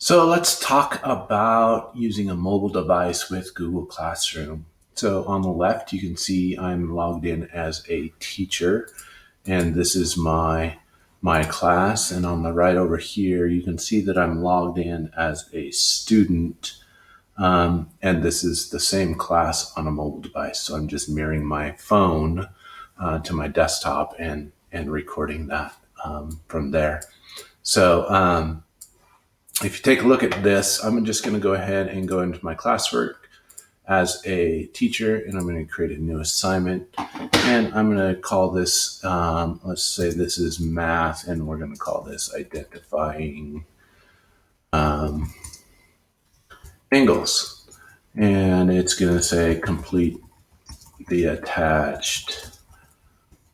So let's talk about using a mobile device with Google Classroom. So on the left, you can see I'm logged in as a teacher, and this is my class. And on the right over here, you can see that I'm logged in as a student, and this is the same class on a mobile device. So I'm just mirroring my phone to my desktop and recording that from there. So if you take a look at this, I'm just going to go ahead and go into my classwork as a teacher, and I'm going to create a new assignment. And I'm going to call this, let's say this is math, and we're going to call this identifying angles. And it's going to say complete the attached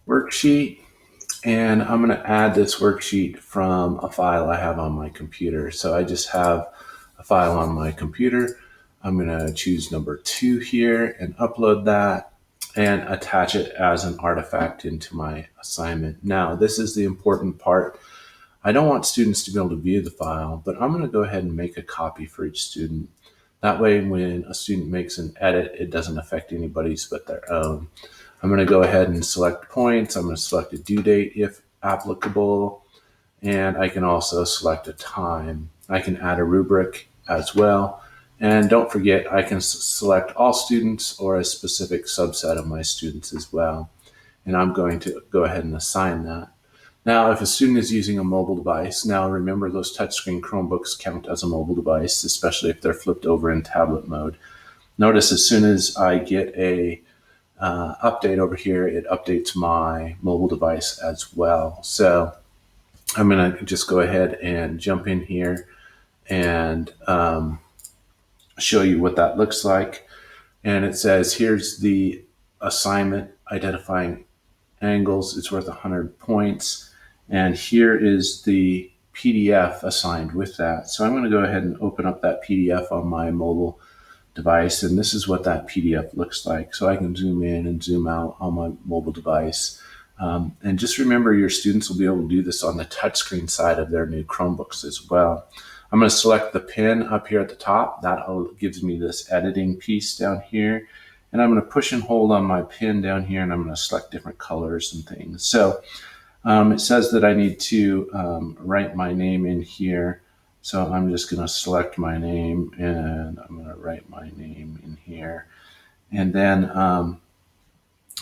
worksheet. And I'm going to add this worksheet from a file I have on my computer. So I just have a file on my computer. I'm going to choose number 2 here and upload that and attach it as an artifact into my assignment. Now, this is the important part. I don't want students to be able to view the file, but I'm going to go ahead and make a copy for each student. That way, when a student makes an edit, it doesn't affect anybody's but their own. I'm going to go ahead and select points. I'm going to select a due date if applicable, and I can also select a time. I can add a rubric as well. And don't forget, I can select all students or a specific subset of my students as well. And I'm going to go ahead and assign that. Now, if a student is using a mobile device, now remember those touchscreen Chromebooks count as a mobile device, especially if they're flipped over in tablet mode. Notice as soon as I get a update over here, it updates my mobile device as well. So I'm going to just go ahead and jump in here and show you what that looks like. And it says, here's the assignment identifying angles. It's worth 100 points. And here is the PDF assigned with that. So I'm going to go ahead and open up that PDF on my mobile device, and this is what that PDF looks like. So I can zoom in and zoom out on my mobile device. And just remember, your students will be able to do this on the touchscreen side of their new Chromebooks as well. I'm going to select the pen up here at the top. That gives me this editing piece down here. And I'm going to push and hold on my pen down here, and I'm going to select different colors and things. So it says that I need to write my name in here. So I'm just going to select my name, and I'm going to write my name in here. And then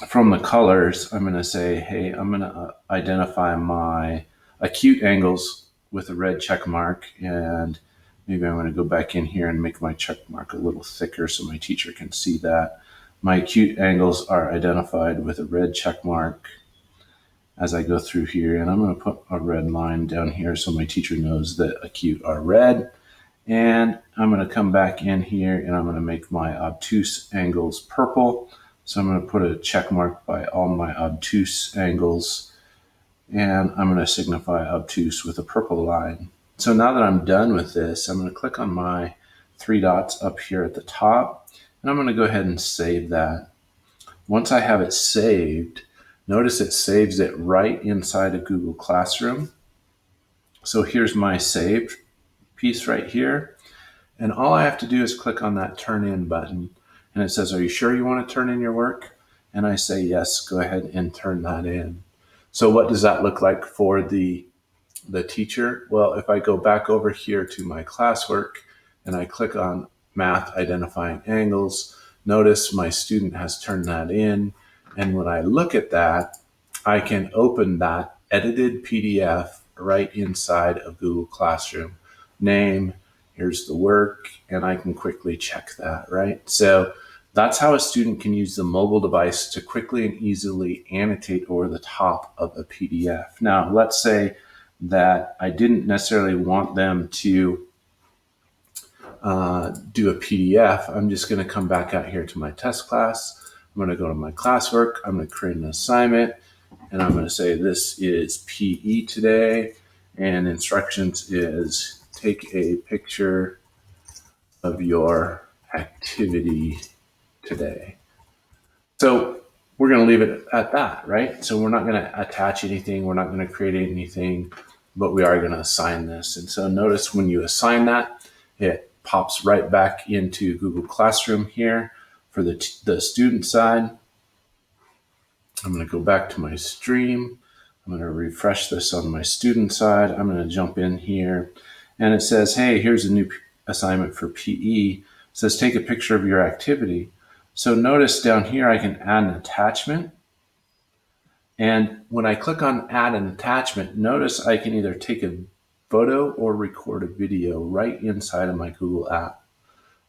from the colors, I'm going to say, hey, I'm going to identify my acute angles with a red check mark. And maybe I'm going to go back in here and make my check mark a little thicker so my teacher can see that. My acute angles are identified with a red check mark as I go through here. And I'm going to put a red line down here so my teacher knows that acute are red. And I'm going to come back in here and I'm going to make my obtuse angles purple. So I'm going to put a check mark by all my obtuse angles, and I'm going to signify obtuse with a purple line. So now that I'm done with this, I'm going to click on my 3 dots up here at the top, and I'm going to go ahead and save that. Once I have it saved, notice it saves it right inside of Google Classroom. So here's my saved piece right here. And all I have to do is click on that turn in button. And it says, are you sure you want to turn in your work? And I say, yes, go ahead and turn that in. So what does that look like for the teacher? Well, if I go back over here to my classwork and I click on math identifying angles, notice my student has turned that in. And when I look at that, I can open that edited PDF right inside of Google Classroom. Name, here's the work, and I can quickly check that, right? So that's how a student can use the mobile device to quickly and easily annotate over the top of a PDF. Now, let's say that I didn't necessarily want them to do a PDF. I'm just going to come back out here to my test class. I'm going to go to my classwork. I'm going to create an assignment, and I'm going to say this is PE today, and instructions is take a picture of your activity today. So we're going to leave it at that, right? So we're not going to attach anything. We're not going to create anything. but we are going to assign this. And so notice when you assign that, it pops right back into Google Classroom here for the student side. I'm going to go back to my stream. I'm going to refresh this on my student side. I'm going to jump in here, and it says, hey, here's a new assignment for PE. It says, take a picture of your activity. So notice down here, I can add an attachment. And when I click on add an attachment, notice I can either take a photo or record a video right inside of my Google app,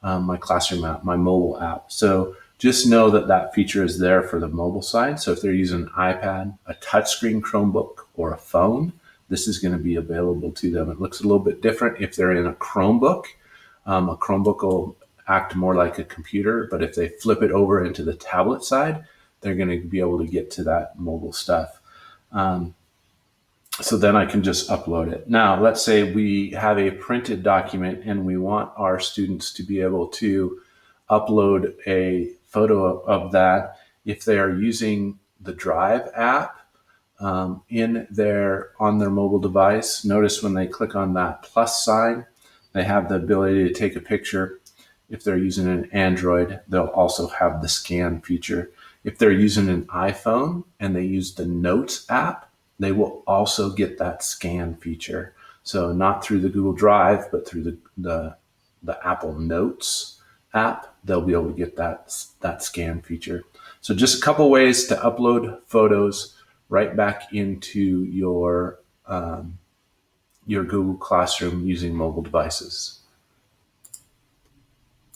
my classroom app, my mobile app. So just know that that feature is there for the mobile side. So if they're using an iPad, a touchscreen Chromebook, or a phone, this is going to be available to them. It looks a little bit different if they're in a Chromebook. A Chromebook will act more like a computer, but if they flip it over into the tablet side, they're going to be able to get to that mobile stuff. So then I can just upload it. Now, let's say we have a printed document and we want our students to be able to upload a photo of that. If they are using the Drive app on their mobile device, notice when they click on that plus sign, they have the ability to take a picture. If they're using an Android, they'll also have the scan feature. If they're using an iPhone and they use the Notes app, they will also get that scan feature. So not through the Google Drive, but through the Apple Notes app, they'll be able to get that scan feature. So just a couple ways to upload photos right back into your Google Classroom using mobile devices.